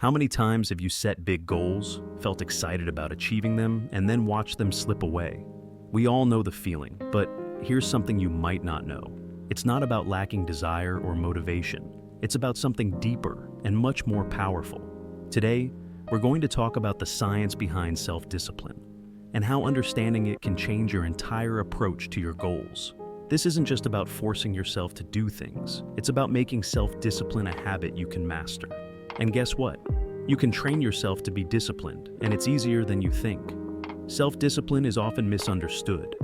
How many times have you set big goals, felt excited about achieving them, and then watched them slip away? We all know the feeling, but here's something you might not know. It's not about lacking desire or motivation. It's about something deeper and much more powerful. Today, we're going to talk about the science behind self-discipline and how understanding it can change your entire approach to your goals. This isn't just about forcing yourself to do things. It's about making self-discipline a habit you can master. And guess what? You can train yourself to be disciplined, and it's easier than you think. Self-discipline is often misunderstood.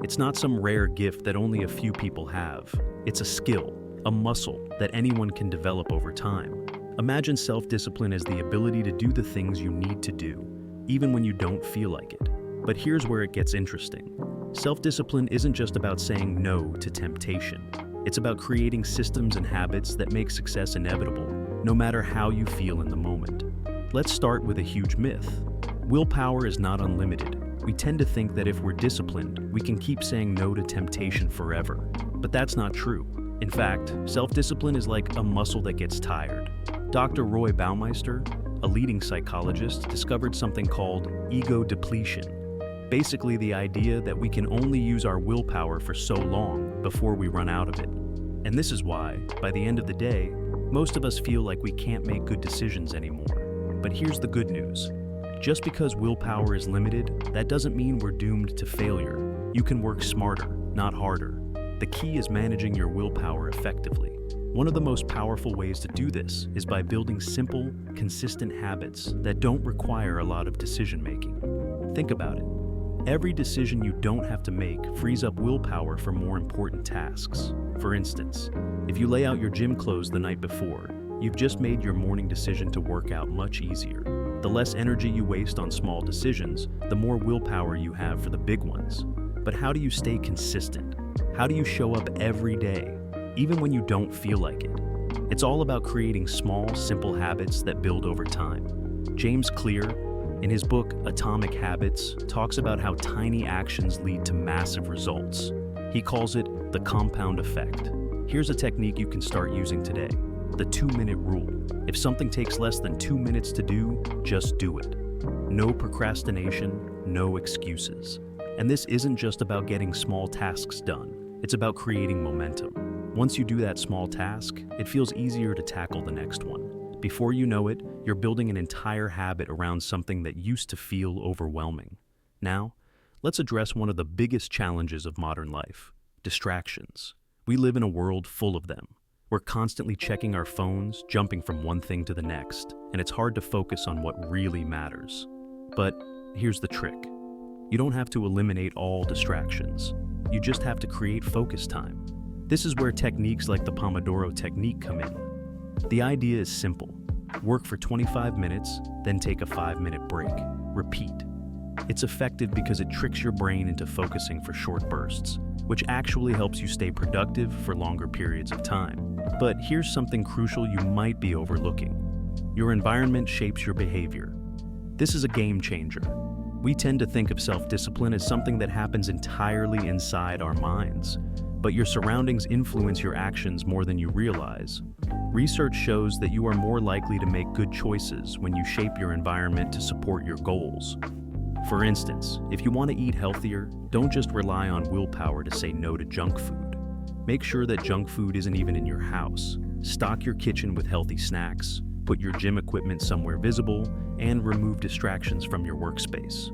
It's not some rare gift that only a few people have. It's a skill, a muscle that anyone can develop over time. Imagine self-discipline as the ability to do the things you need to do, even when you don't feel like it. But here's where it gets interesting. Self-discipline isn't just about saying no to temptation. It's about creating systems and habits that make success inevitable, no matter how you feel in the moment. Let's start with a huge myth. Willpower is not unlimited. We tend to think that if we're disciplined, we can keep saying no to temptation forever. But that's not true. In fact, self-discipline is like a muscle that gets tired. Dr. Roy Baumeister, a leading psychologist, discovered something called ego depletion. Basically, the idea that we can only use our willpower for so long before we run out of it. And this is why, by the end of the day, most of us feel like we can't make good decisions anymore. But here's the good news. Just because willpower is limited, that doesn't mean we're doomed to failure. You can work smarter, not harder. The key is managing your willpower effectively. One of the most powerful ways to do this is by building simple, consistent habits that don't require a lot of decision-making. Think about it. Every decision you don't have to make frees up willpower for more important tasks. For instance, if you lay out your gym clothes the night before, you've just made your morning decision to work out much easier. The less energy you waste on small decisions, the more willpower you have for the big ones. But how do you stay consistent? How do you show up every day, even when you don't feel like it? It's all about creating small, simple habits that build over time. James Clear, in his book Atomic Habits, talks about how tiny actions lead to massive results. He calls it the compound effect. Here's a technique you can start using today. The 2-minute rule. If something takes less than 2 minutes to do, just do it. No procrastination, no excuses. And this isn't just about getting small tasks done. It's about creating momentum. Once you do that small task, it feels easier to tackle the next one. Before you know it, you're building an entire habit around something that used to feel overwhelming. Now, let's address one of the biggest challenges of modern life: distractions. We live in a world full of them. We're constantly checking our phones, jumping from one thing to the next, and it's hard to focus on what really matters. But here's the trick. You don't have to eliminate all distractions. You just have to create focus time. This is where techniques like the Pomodoro technique come in. The idea is simple. Work for 25 minutes, then take a 5-minute break. Repeat. It's effective because it tricks your brain into focusing for short bursts, which actually helps you stay productive for longer periods of time. But here's something crucial you might be overlooking. Your environment shapes your behavior. This is a game changer. We tend to think of self-discipline as something that happens entirely inside our minds, but your surroundings influence your actions more than you realize. Research shows that you are more likely to make good choices when you shape your environment to support your goals. For instance, if you want to eat healthier, don't just rely on willpower to say no to junk food. Make sure that junk food isn't even in your house. Stock your kitchen with healthy snacks, put your gym equipment somewhere visible, and remove distractions from your workspace.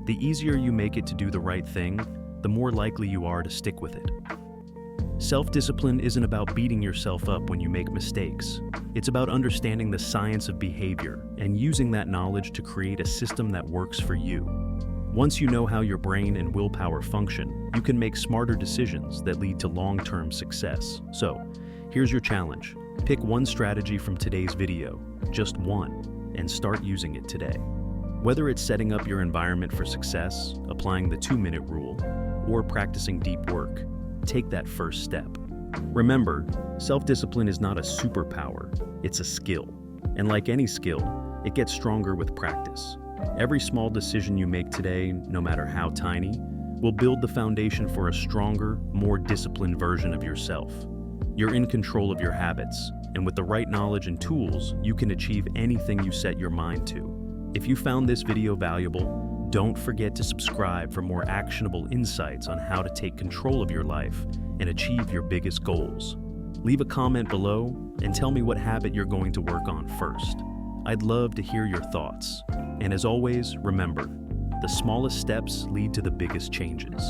The easier you make it to do the right thing, the more likely you are to stick with it. Self-discipline isn't about beating yourself up when you make mistakes. It's about understanding the science of behavior and using that knowledge to create a system that works for you. Once you know how your brain and willpower function, you can make smarter decisions that lead to long-term success. So, here's your challenge. Pick one strategy from today's video, just one, and start using it today. Whether it's setting up your environment for success, applying the 2-minute rule, or practicing deep work, take that first step. Remember, self-discipline is not a superpower, it's a skill. And like any skill, it gets stronger with practice. Every small decision you make today, no matter how tiny, will build the foundation for a stronger, more disciplined version of yourself. You're in control of your habits, and with the right knowledge and tools, you can achieve anything you set your mind to. If you found this video valuable, don't forget to subscribe for more actionable insights on how to take control of your life and achieve your biggest goals. Leave a comment below and tell me what habit you're going to work on first. I'd love to hear your thoughts. And as always, remember, the smallest steps lead to the biggest changes.